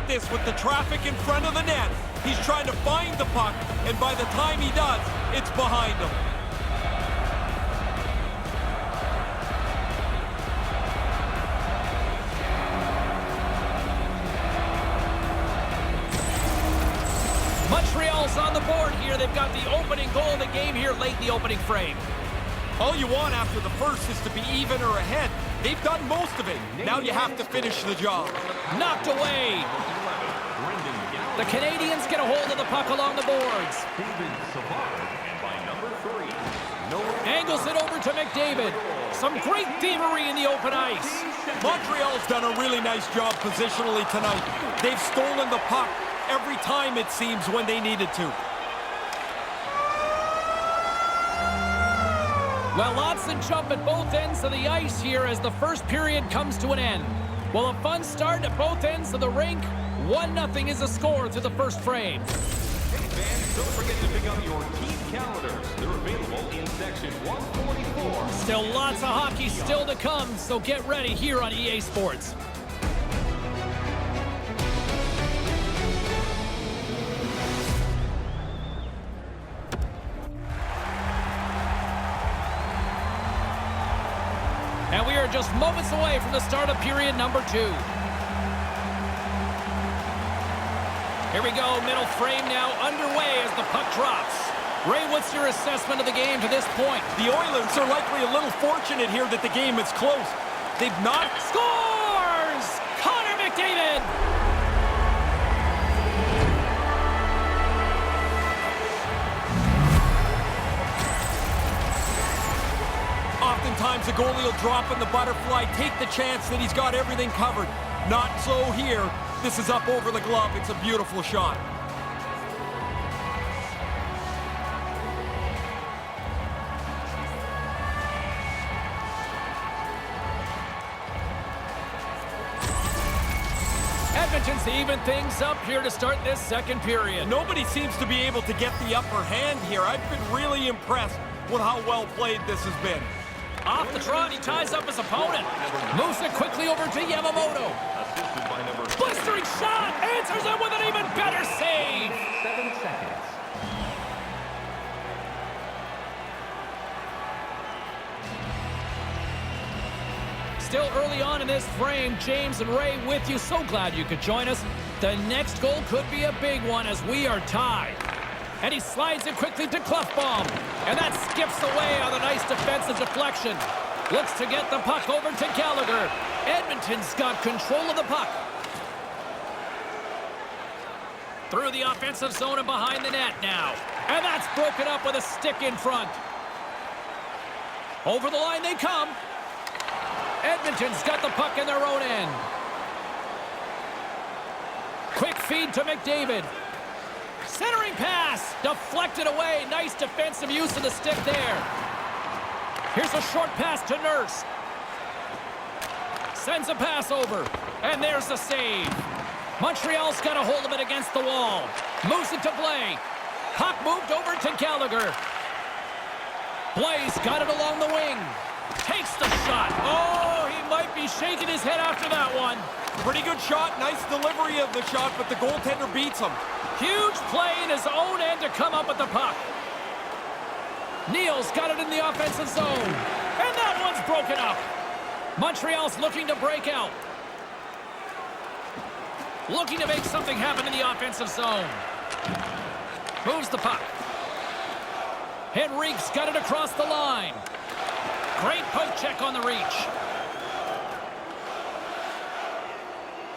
this with the traffic in front of the net. He's trying to find the puck, and by the time he does, it's behind him. Montreal's on the board here. They've got the opening goal of the game here late in the opening frame. All you want after the first is to be even or ahead. They've done most of it. Now you have to finish the job. Knocked away. The Canadiens get a hold of the puck along the boards. Angles it over to McDavid. Some great thievery in the open ice. Montreal's done a really nice job positionally tonight. They've stolen the puck every time, it seems, when they needed to. Well, lots of jump at both ends of the ice here as the first period comes to an end. Well, a fun start at both ends of the rink. 1-0 is a score through the first frame. Hey fans, don't forget to pick up your team calendars. They're available in section 144. Still lots of hockey still to come, so get ready here on EA Sports. And we are just moments away from the start of period number 2. Here we go, middle frame now underway as the puck drops. Ray, what's your assessment of the game to this point? The Oilers are likely a little fortunate here that the game is close. They've not... Scores! Connor McDavid! Oftentimes, a goalie will drop in the butterfly, take the chance that he's got everything covered. Not so here. This is up over the glove. It's a beautiful shot. Edmonton's even things up here to start this second period. Nobody seems to be able to get the upper hand here. I've been really impressed with how well played this has been. Off the trot, he ties up his opponent. Moves it quickly over to Yamamoto. Blistering shot! Answers it with an even better save! 7 seconds. Still early on in this frame, James and Ray with you. So glad you could join us. The next goal could be a big one as we are tied. And he slides it quickly to Clefbaum. And that skips away on a nice defensive deflection. Looks to get the puck over to Gallagher. Edmonton's got control of the puck. Through the offensive zone and behind the net now. And that's broken up with a stick in front. Over the line they come. Edmonton's got the puck in their own end. Quick feed to McDavid. Centering pass. Deflected away. Nice defensive use of the stick there. Here's a short pass to Nurse. Sends a pass over. And there's the save. Montreal's got a hold of it against the wall. Moves it to Blais. Puck moved over to Gallagher. Blais got it along the wing. Takes the shot. Oh, he might be shaking his head after that one. Pretty good shot. Nice delivery of the shot, but the goaltender beats him. Huge play in his own end to come up with the puck. Neal's got it in the offensive zone. And that one's broken up. Montreal's looking to break out. Looking to make something happen in the offensive zone. Moves the puck. Henrique's got it across the line. Great poke check on the reach.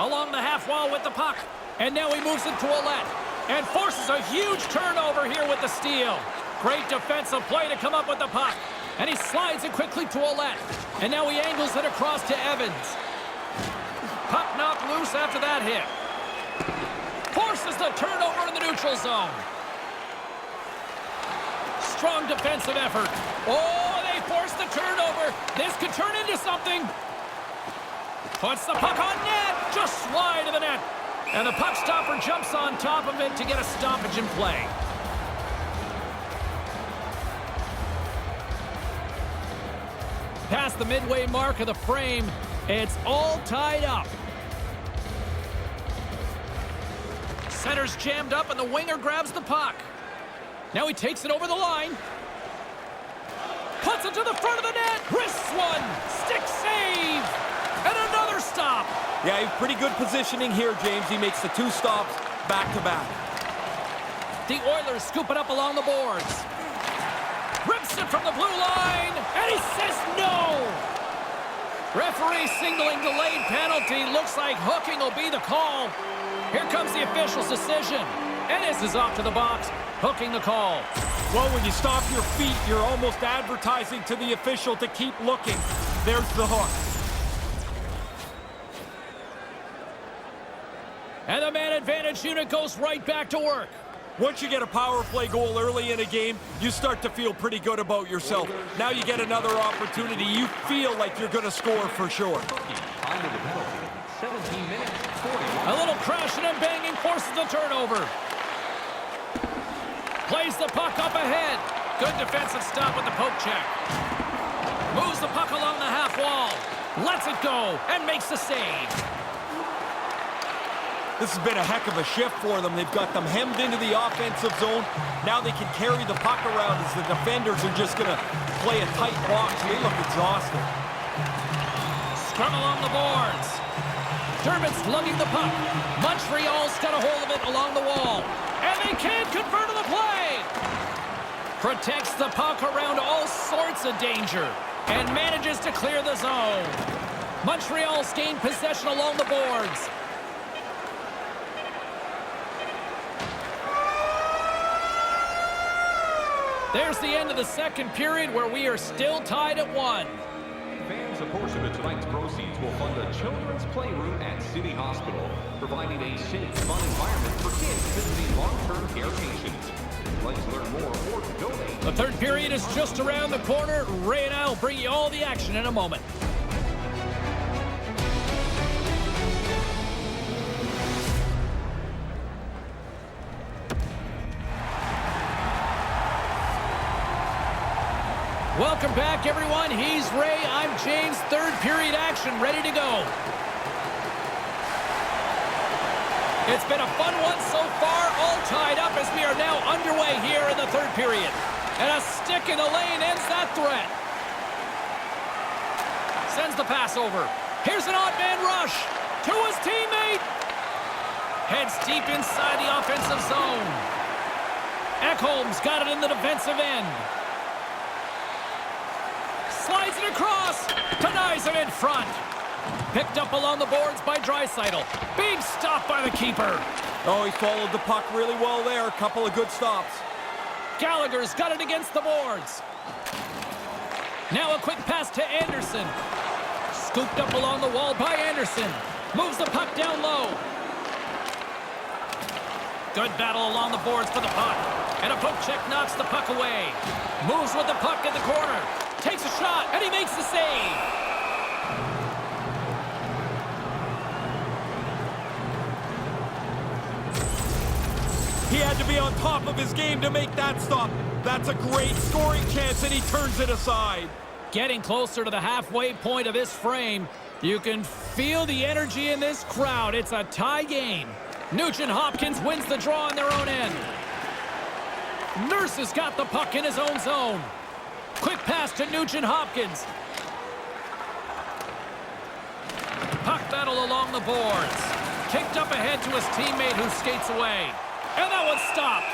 Along the half wall with the puck. And now he moves it to Ouellette. And forces a huge turnover here with the steal. Great defensive play to come up with the puck. And he slides it quickly to Ouellette. And now he angles it across to Evans. Puck knocked loose after that hit. Forces the turnover in the neutral zone. Strong defensive effort. Oh, they forced the turnover. This could turn into something. Puts the puck on net. Just wide of the net. And the puck stopper jumps on top of it to get a stoppage in play. Past the midway mark of the frame, it's all tied up. Center's jammed up and the winger grabs the puck. Now he takes it over the line. Puts it to the front of the net. Wrists one. Stick save. And another stop. Yeah, he has pretty good positioning here, James. He makes the 2 stops back-to-back. The Oilers scoop it up along the boards. Rips it from the blue line. And he says no. Referee signaling delayed penalty. Looks like hooking will be the call. Here comes the official's decision. Ennis is off to the box, hooking the call. Well, when you stop your feet, you're almost advertising to the official to keep looking. There's the hook. And the man advantage unit goes right back to work. Once you get a power play goal early in a game, you start to feel pretty good about yourself. Now you get another opportunity. You feel like you're going to score for sure. Under the penalty, 17 minutes, 40. A little crashing and banging forces the turnover. Plays the puck up ahead. Good defensive stop with the poke check. Moves the puck along the half wall. Lets it go and makes the save. This has been a heck of a shift for them. They've got them hemmed into the offensive zone. Now they can carry the puck around as the defenders are just going to play a tight box. They look exhausted. Scrum along the boards. Dermott's lugging the puck. Montreal's got a hold of it along the wall. And they can't convert on the play. Protects the puck around all sorts of danger. And manages to clear the zone. Montreal's gained possession along the boards. There's the end of the second period where we are still tied at 1. Fans, a portion of tonight's proceeds will fund a children's playroom at City Hospital, providing a safe, fun environment for kids visiting long-term care patients. If you'd like to learn more or donate. The third period is just around the corner. Ray and I will bring you all the action in a moment. Welcome back, everyone. He's Ray. I'm James. Third period action ready to go. It's been a fun one so far, all tied up as we are now underway here in the third period. And a stick in the lane ends that threat. Sends the pass over. Here's an odd man rush to his teammate. Heads deep inside the offensive zone. Ekholm's got it in the defensive end. Slides it across. Denies it in front. Picked up along the boards by Draisaitl. Big stop by the keeper. Oh, he followed the puck really well there. A couple of good stops. Gallagher's got it against the boards. Now a quick pass to Anderson. Scooped up along the wall by Anderson. Moves the puck down low. Good battle along the boards for the puck. And a poke check knocks the puck away. Moves with the puck in the corner. Takes a shot, and he makes the save. He had to be on top of his game to make that stop. That's a great scoring chance, and he turns it aside. Getting closer to the halfway point of this frame, you can feel the energy in this crowd. It's a tie game. Nugent-Hopkins wins the draw on their own end. Nurse has got the puck in his own zone. Quick pass to Nugent-Hopkins. Puck battle along the boards. Kicked up ahead to his teammate who skates away. And that one's stopped.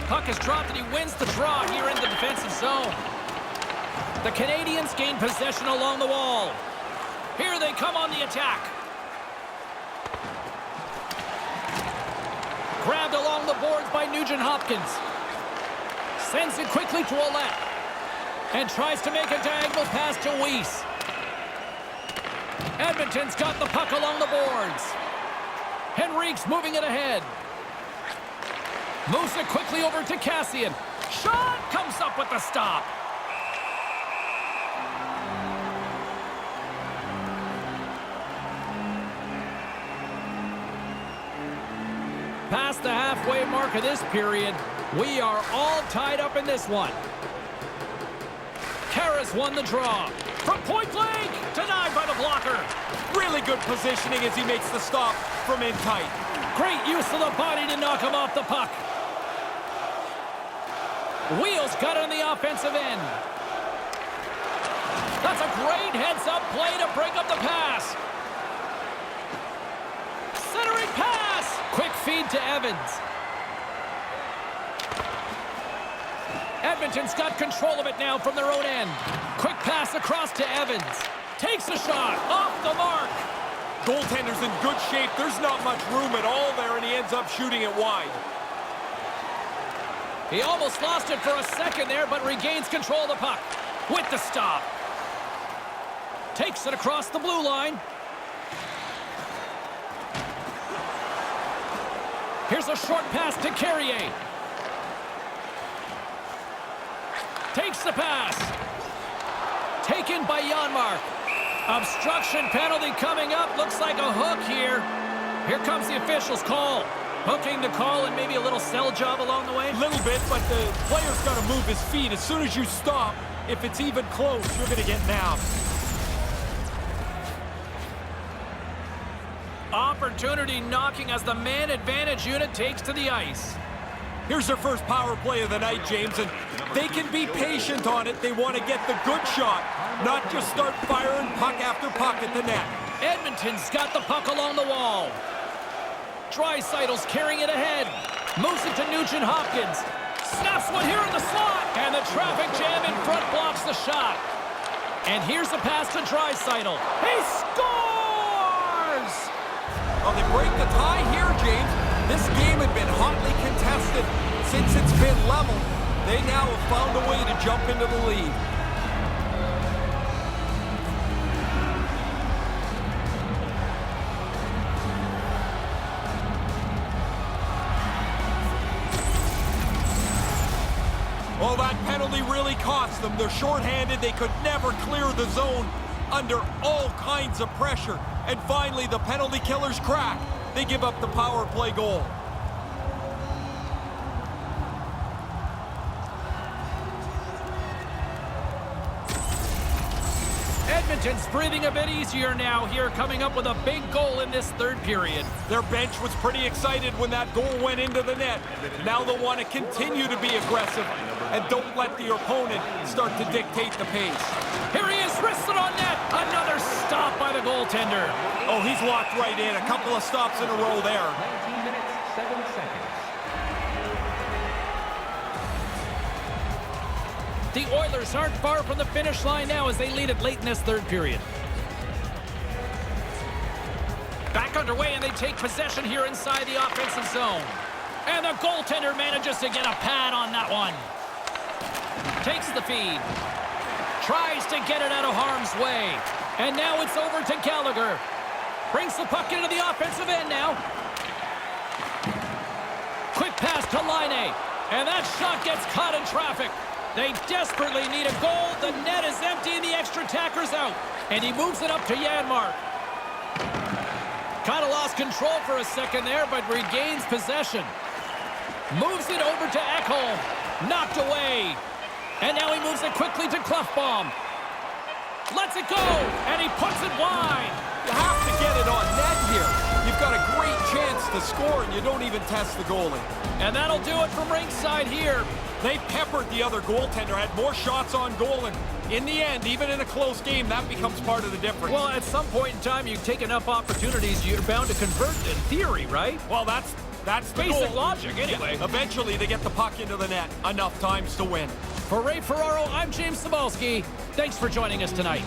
Puck is dropped and he wins the draw here in the defensive zone. The Canadiens gain possession along the wall. Here they come on the attack. Grabbed along the boards by Nugent-Hopkins. Sends it quickly to Ouellette. And tries to make a diagonal pass to Weiss. Edmonton's got the puck along the boards. Henrique's moving it ahead. Moves it quickly over to Cassian. Shot comes up with the stop. past the halfway mark of this period. We are all tied up in this one. Kara's won the draw. From point blank, denied by the blocker. Really good positioning as he makes the stop from in tight. Great use of the body to knock him off the puck. Wheels got on the offensive end. That's a great heads-up play to break up the pass. Centering pass. Quick feed to Evans. Edmonton's got control of it now from their own end. Quick pass across to Evans. Takes a shot. Off the mark. Goaltender's in good shape. There's not much room at all there, and he ends up shooting it wide. He almost lost it for a second there, but regains control of the puck. With the stop. Takes it across the blue line. Here's a short pass to Carrier. Takes the pass. Taken by Janmark. Obstruction penalty coming up. Looks like a hook here. Here comes the official's call. Hooking the call and maybe a little sell job along the way. A little bit, but the player's got to move his feet. As soon as you stop, if it's even close, you're going to get nabbed. Opportunity knocking as the man advantage unit takes to the ice. Here's their first power play of the night, James, and they can be patient on it. They want to get the good shot, not just start firing puck after puck at the net. Edmonton's got the puck along the wall. Draisaitl's carrying it ahead. Moves it to Nugent-Hopkins. Snaps one here in the slot. And the traffic jam in front blocks the shot. And here's a pass to Draisaitl. He scores! Well, they break the tie here, James. This game had been hotly contested since it's been level. They now have found a way to jump into the lead. Well, that penalty really cost them. They're shorthanded. They could never clear the zone under all kinds of pressure. And finally, the penalty killers crack. They give up the power play goal. Edmonton's breathing a bit easier now here, coming up with a big goal in this third period. Their bench was pretty excited when that goal went into the net. Now they'll want to continue to be aggressive and don't let the opponent start to dictate the pace. Here he is, wristed on net. Another stop by the goaltender. Oh, he's locked right in. A couple of stops in a row there. 19 minutes, 7 seconds. The Oilers aren't far from the finish line now as they lead it late in this third period. Back underway, and they take possession here inside the offensive zone. And the goaltender manages to get a pad on that one. Takes the feed. Tries to get it out of harm's way. And now it's over to Gallagher. Brings the puck into the offensive end now. Quick pass to Laine. And that shot gets caught in traffic. They desperately need a goal. The net is empty and the extra attacker's out. And he moves it up to Janmark. Kind of lost control for a second there, but regains possession. Moves it over to Ekholm. Knocked away. And now he moves it quickly to Klefbom. Lets it go, and he puts it wide. You have to get it on net here. You've got a great chance to score, and you don't even test the goalie. And that'll do it from ringside here. They peppered the other goaltender, had more shots on goal, and in the end, even in a close game, that becomes part of the difference. Well, at some point in time, you take enough opportunities, you're bound to convert in theory, right? Well, that's the Basic goal. logic, anyway. Yeah, eventually, they get the puck into the net enough times to win. For Ray Ferraro, I'm James Cybulski. Thanks for joining us tonight.